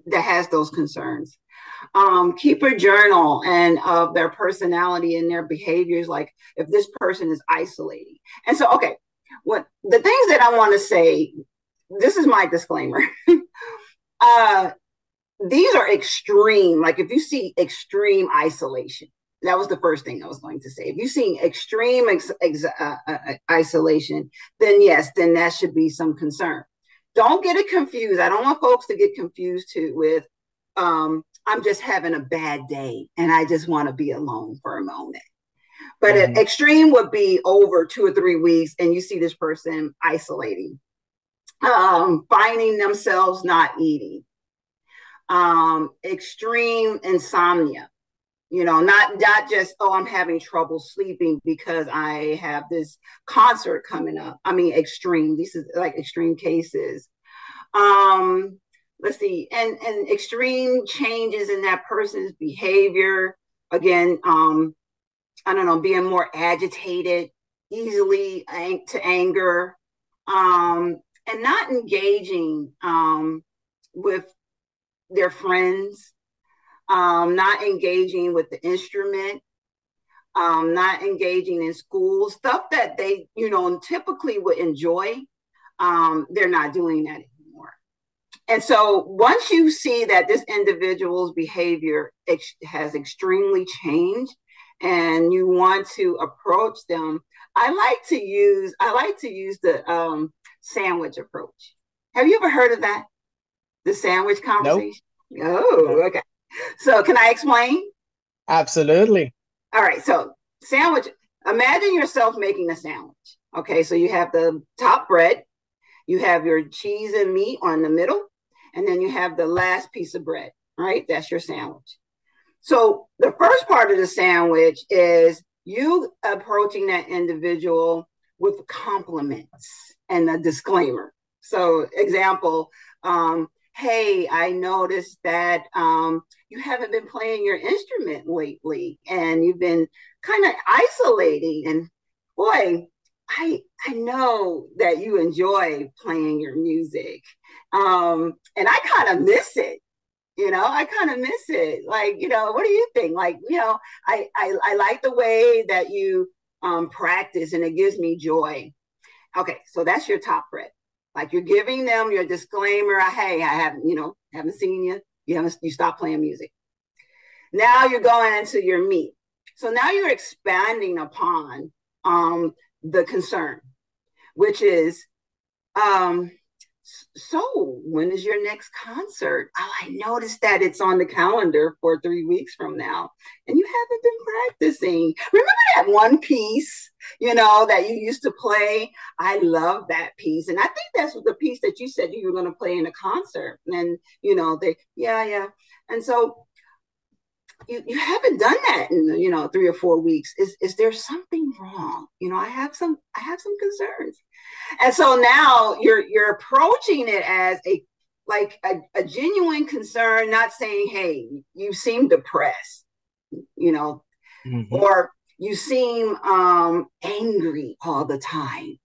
that has those concerns. Keep a journal and of their personality and their behaviors, like if this person is isolating. And so, okay, what the things that I want to say. This is my disclaimer. uh, these are extreme. Like if you see extreme isolation, that was the first thing I was going to say. If you're seeing extreme isolation, then yes, then that should be some concern. Don't get it confused. I don't want folks to get confused too with, I'm just having a bad day and I just want to be alone for a moment. But an Mhm. extreme would be over 2 or 3 weeks, and you see this person isolating, finding themselves not eating, extreme insomnia. Not just, oh, I'm having trouble sleeping because I have this concert coming up. I mean, extreme. These is like extreme cases. Let's see, and extreme changes in that person's behavior, again, I don't know, being more agitated, easily to anger, and not engaging with their friends, not engaging with the instrument, not engaging in school, stuff that they, typically would enjoy. They're not doing that anymore. And so once you see that this individual's behavior has extremely changed and you want to approach them, I like to use the sandwich approach. Have you ever heard of that? The sandwich Nope. conversation? No. Oh, okay. So can I explain? Absolutely. All right. So sandwich, imagine yourself making a sandwich. Okay. So you have the top bread, you have your cheese and meat on the middle, and then you have the last piece of bread, right? That's your sandwich. So the first part of the sandwich is you approaching that individual with compliments and a disclaimer. So example, hey, I noticed that you haven't been playing your instrument lately and you've been kind of isolating. And boy, I know that you enjoy playing your music. And I kind of miss it. I kind of miss it. Like, what do you think? Like, I like the way that you practice and it gives me joy. Okay, so that's your top bread. Like you're giving them your disclaimer. Hey, I haven't seen you. You stopped playing music. Now you're going into your meat. So now you're expanding upon the concern, which is so when is your next concert? Oh, I noticed that it's on the calendar for 3 weeks from now and you haven't been practicing. Remember that one piece, that you used to play? I love that piece. And I think that's the piece that you said you were going to play in a concert. And, yeah. And so you haven't done that in 3 or 4 weeks. Is there something wrong? I have some concerns. And so now you're approaching it as a genuine concern, not saying, hey, you seem depressed, Mm-hmm. or you seem angry all the time.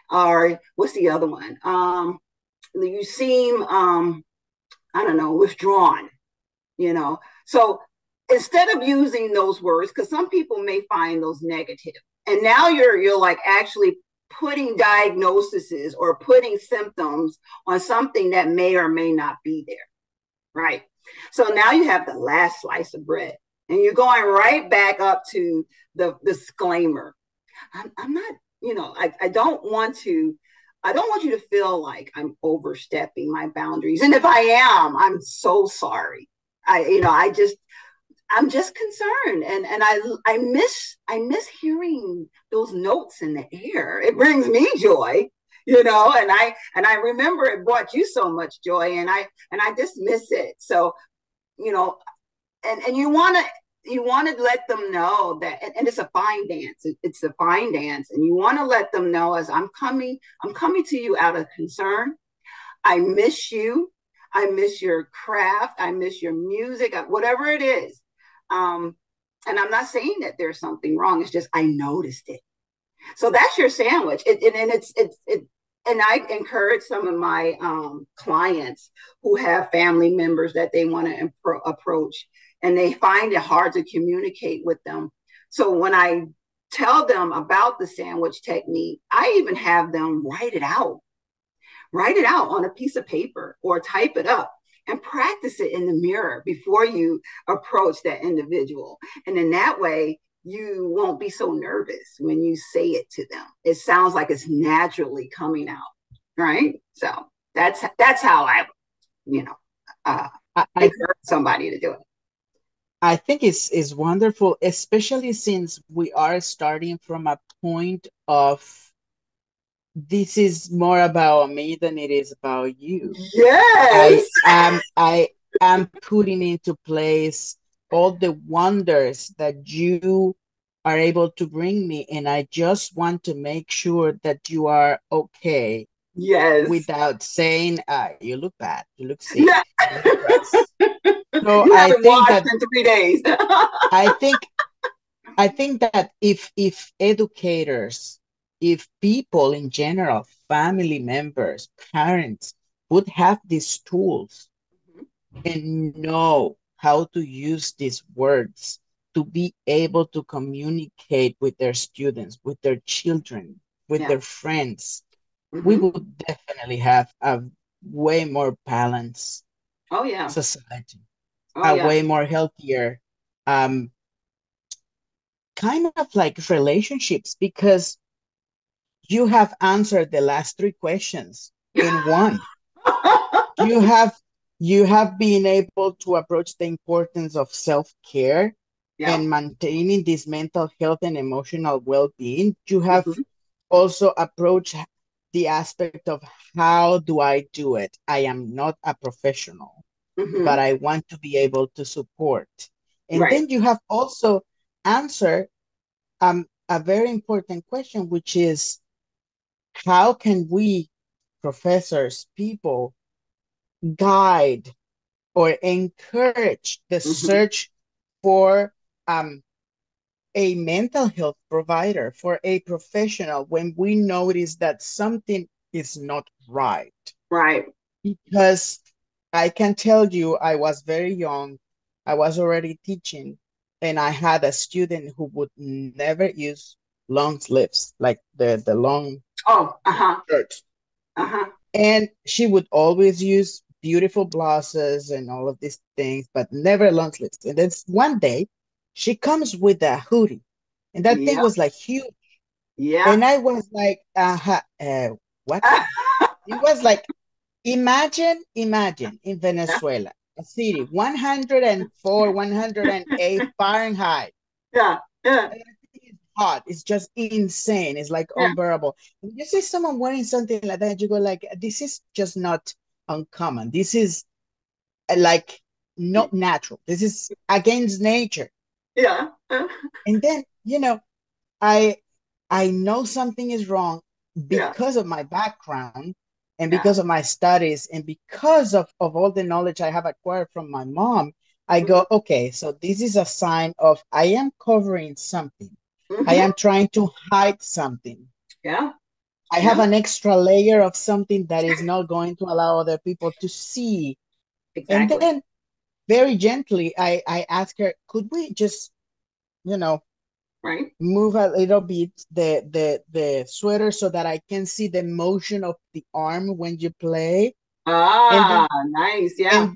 Or what's the other one? You seem I don't know, withdrawn, So instead of using those words, because some people may find those negative, and now you're like actually putting diagnoses or putting symptoms on something that may or may not be there, right? So now you have the last slice of bread, and you're going right back up to the disclaimer. I'm not, I don't want to. I don't want you to feel like I'm overstepping my boundaries. And if I am, I'm so sorry. I'm just concerned, and I miss hearing those notes in the air. It brings me joy, and I remember it brought you so much joy, and I just miss it. So, you know, and you want to let them know that, and it's a fine dance. It's a fine dance, and you want to let them know as I'm coming to you out of concern. I miss you. I miss your craft. I miss your music, whatever it is. And I'm not saying that there's something wrong. It's just I noticed it. So that's your sandwich. And I encourage some of my clients who have family members that they want to approach, and they find it hard to communicate with them. So when I tell them about the sandwich technique, I even have them write it out on a piece of paper or type it up and practice it in the mirror before you approach that individual. And in that way, you won't be so nervous when you say it to them. It sounds like it's naturally coming out, right? So that's how I, you know, uh, I encourage somebody to do it. I think it's wonderful, especially since we are starting from a point of this is more about me than it is about you. I Yes. am I am putting into place all the wonders that you are able to bring me, and I just want to make sure that you are okay Yes. without saying, you look bad, you look sick, Yeah. you're depressed. So You I haven't think washed that in 3 days. I think I think that if educators, if people in general, family members, parents would have these tools and know how to use these words to be able to communicate with their students, with their children, with Yeah. their friends, we Hmm. would definitely have a way more balanced Oh yeah. society, Oh a yeah. way more healthier um, kind of like relationships because you have answered the last three questions in one. You have you have been able to approach the importance of self-care Yeah. and maintaining this mental health and emotional well-being. You have Hmm. also approached the aspect of how do I do it? I am not a professional, but Hmm. I want to be able to support. And Right. then you have also answered a very important question, which is how can we, professors, people, guide or encourage the Hmm. search for um, a mental health provider, for a professional when we notice that something is not right? Right. Because I can tell you, I was very young, I was already teaching, and I had a student who would never use long sleeves, like the long Oh, uh-huh. shirts. Uh-huh. And she would always use beautiful blouses and all of these things, but never long sleeves. And then one day she comes with a hoodie, and that thing Yeah. was like huge. Yeah. And I was like, what? It was like, imagine in Yeah. Venezuela, a city, 104, 108 Fahrenheit. Yeah. Yeah. And it's hot. It's just insane. It's like Yeah. unbearable. When you see someone wearing something like that, you go like, this is just not uncommon. This is like not natural. This is against nature. Yeah. And then, I I know something is wrong Yeah. because of my background and Yeah. because of my studies and because of all the knowledge I have acquired from my mom. I Hmm. go, okay, so this is a sign of I am covering something. I Hmm. am trying to hide something. Yeah. I have Yeah. an extra layer of something that is not going to allow other people to see. And Exactly. then very gently, I ask her, could we just, you know, Right. move a little bit the sweater so that I can see the motion of the arm when you play. And Ah, then nice. Yeah.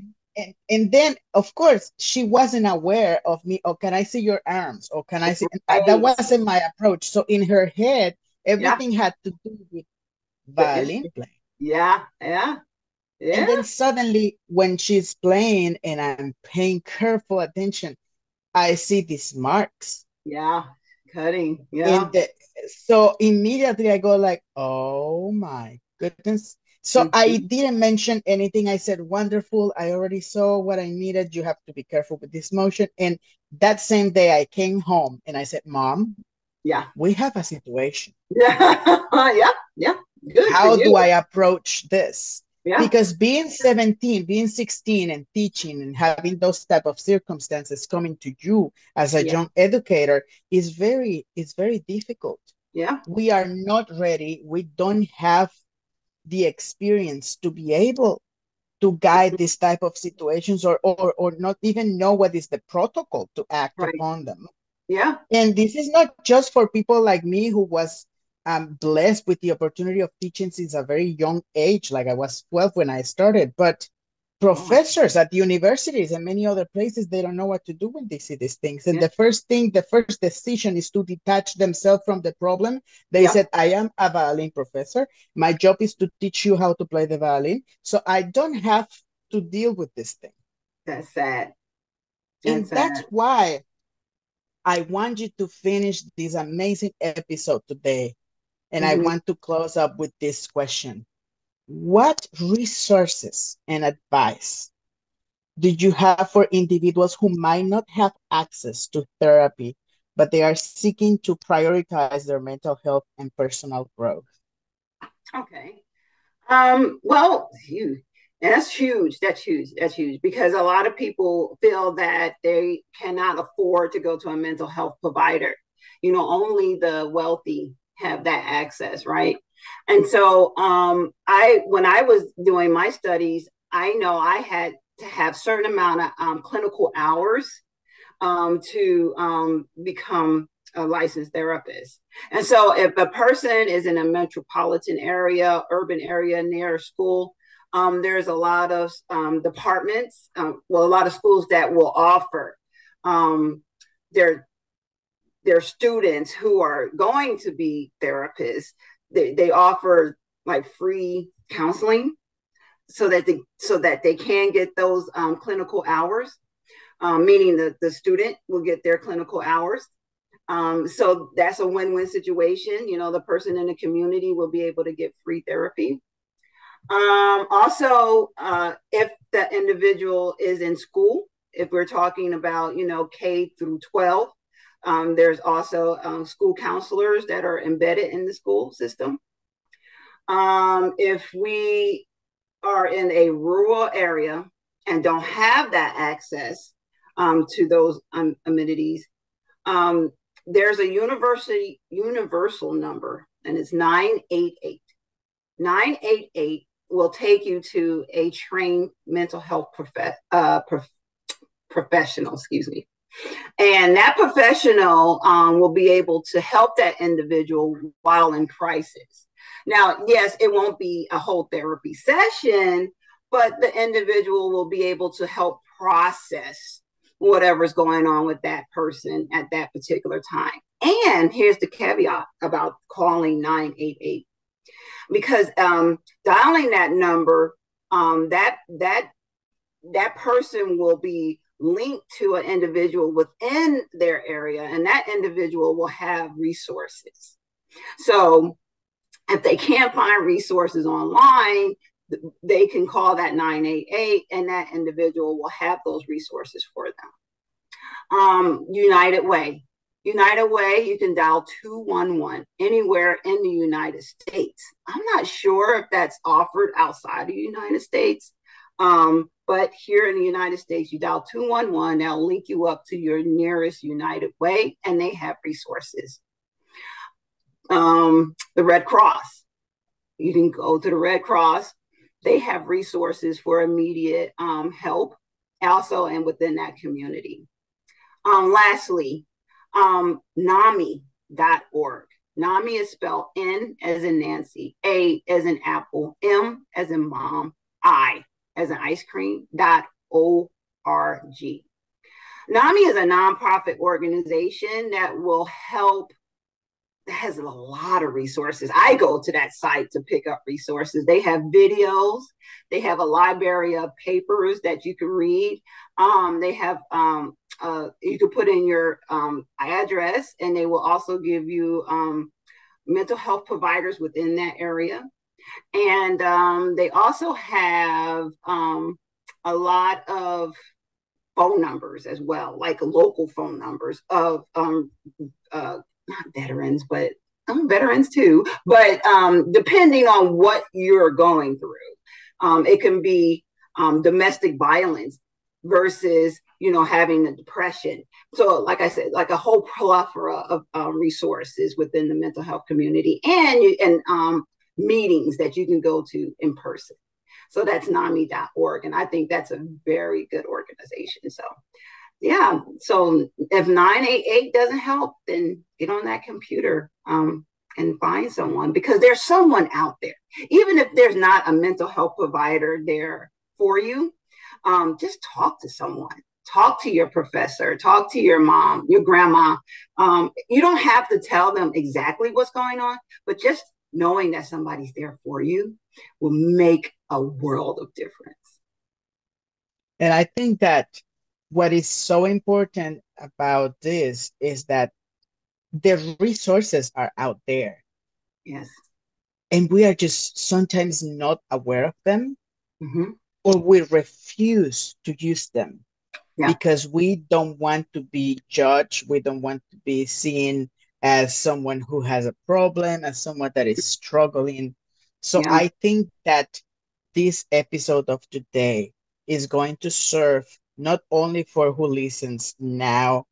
and then of course she wasn't aware of me. Oh, can I see your arms? Or can I see? That Right. wasn't my approach. So in her head, Yeah. everything had to do with The violin instrument. playing. Yeah. Yeah. And Yeah. then suddenly when she's playing and I'm paying careful attention, I see these marks. Yeah. Cutting. Yeah. And so immediately I go like, oh my goodness. So I Hmm. didn't mention anything. I said, wonderful. I already saw what I needed. You have to be careful with this motion. And that same day I came home and I said, Mom, Yeah. we have a situation. Yeah. Yeah. Yeah. Good for How do I you. approach this? Yeah. Because being 17, being 16 and teaching and having those type of circumstances coming to you as a Yeah. young educator is very difficult. Yeah. We are not ready. We don't have the experience to be able to guide this type of situations or not even know what is the protocol to act Right. upon them. Yeah. And this is not just for people like me who was blessed with the opportunity of teaching since a very young age, like I was 12 when I started, but Oh my. professors at the universities and many other places, they don't know what to do when they see these things. And Yeah. the first decision is to detach themselves from the problem. They Yep. said, I am a violin professor. My job is to teach you how to play the violin. So I don't have to deal with this thing. That's sad. That's And that's sad. why I want you to finish this amazing episode today. And I Hmm. want to close up with this question. What resources and advice do you have for individuals who might not have access to therapy, but they are seeking to prioritize their mental health and personal growth? Okay. Well, phew. And that's huge. That's huge. That's huge because a lot of people feel that they cannot afford to go to a mental health provider. Only the wealthy have that access, right? And so, when I was doing my studies, I know I had to have certain amount of clinical hours to become a licensed therapist. And so if a person is in a metropolitan area, urban area near a school, there's a lot of departments, a lot of schools that will offer um, their their students who are going to be therapists. They offer like free counseling so that they can get those clinical hours, meaning the student will get their clinical hours. So that's a win-win situation. The person in the community will be able to get free therapy. Also, if the individual is in school, if we're talking about, K through 12, there's also school counselors that are embedded in the school system. If we are in a rural area and don't have that access to those amenities, there's a universal number, and it's 988. 988 will take you to a trained mental health professional, excuse me. And that professional will be able to help that individual while in crisis. Now, yes, it won't be a whole therapy session, but the individual will be able to help process whatever's going on with that person at that particular time. And here's the caveat about calling 988. Because dialing that number, that person will be linked to an individual within their area, and that individual will have resources. So if they can't find resources online, they can call that 988, and that individual will have those resources for them. United Way. United Way, you can dial 211 anywhere in the United States. I'm not sure if that's offered outside the United States, but here in the United States, you dial 211, they'll link you up to your nearest United Way, and they have resources. The Red Cross, you can go to the Red Cross. They have resources for immediate help also and within that community. Lastly, NAMI.org. NAMI is spelled N as in Nancy, A as in apple, M as in mom, I as in ice cream, .org. NAMI is a nonprofit organization that will help, has a lot of resources. I go to that site to pick up resources. They have videos. They have a library of papers that you can read. They have you can put in your address, and they will also give you mental health providers within that area. And they also have a lot of phone numbers as well, like local phone numbers of not veterans, but veterans too. But depending on what you're going through, it can be domestic violence versus having the depression. So like I said, like a whole plethora of resources within the mental health community, and meetings that you can go to in person. So that's NAMI.org, and I think that's a very good organization. So yeah, so if 988 doesn't help, then get on that computer and find someone, because there's someone out there. Even if there's not a mental health provider there for you, just talk to someone. Talk to your professor, talk to your mom, your grandma. You don't have to tell them exactly what's going on, but just knowing that somebody's there for you will make a world of difference. And I think that what is so important about this is that the resources are out there. Yes. And we are just sometimes not aware of them, mm-hmm. or we refuse to use them. Yeah. Because we don't want to be judged. We don't want to be seen as someone who has a problem, as someone that is struggling. So yeah. I think that this episode of today is going to serve not only for who listens now,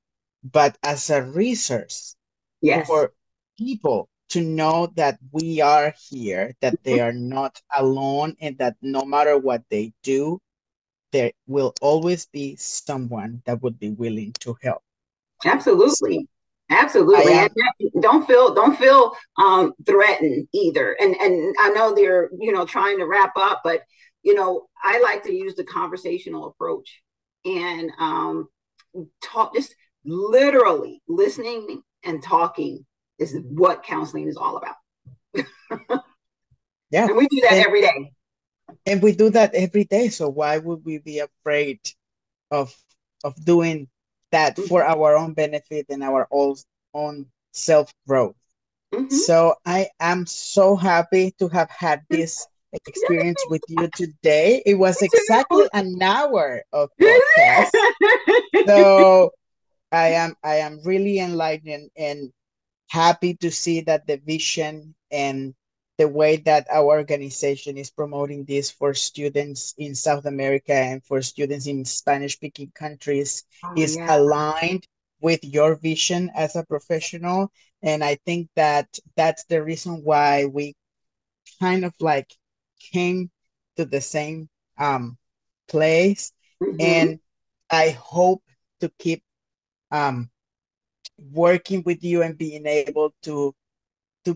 but as a resource Yes. for people to know that we are here, that they are not alone, and that no matter what they do, there will always be someone that would be willing to help. So Absolutely. I Absolutely. And am, don't feel threatened either. And I know they're, trying to wrap up, but I like to use the conversational approach and talk, just literally listening and talking is what counseling is all about. yeah. And we do that And every day. and we do that every day. So why would we be afraid of doing that for Mm-hmm. our own benefit and our own self growth? Mm-hmm. So I am so happy to have had this experience with you today. It was exactly an hour of podcast. So I am really enlightened and happy to see that the vision and the way that our organization is promoting this for students in South America and for students in Spanish speaking countries Oh is yeah. aligned with your vision as a professional. And I think that that's the reason why we kind of like came to the same um, place. Mm-hmm. And I hope to keep um, working with you and being able to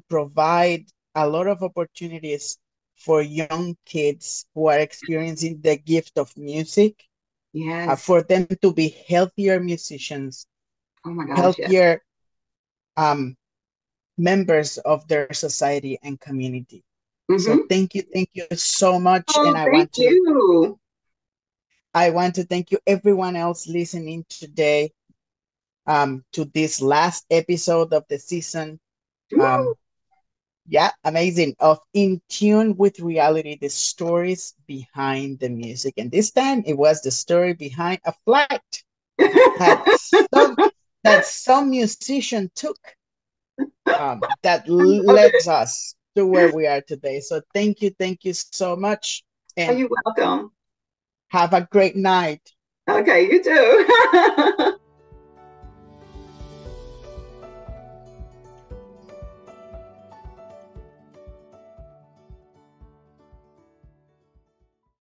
provide a lot of opportunities for young kids who are experiencing the gift of music, Yes. for them to be healthier musicians, Oh my gosh, yes. healthier um, members of their society and community. So Mm-hmm. thank you so much, and Oh, thank you. I want to thank you everyone else listening today to this last episode of the season. Woo. Um, Yeah, amazing. Of In Tune with Reality, the stories behind the music. And this time it was the story behind a flight had some that some musician took that led Okay. us to where we are today. So thank you so much. Oh, And you're welcome. have a great night. Okay, you too.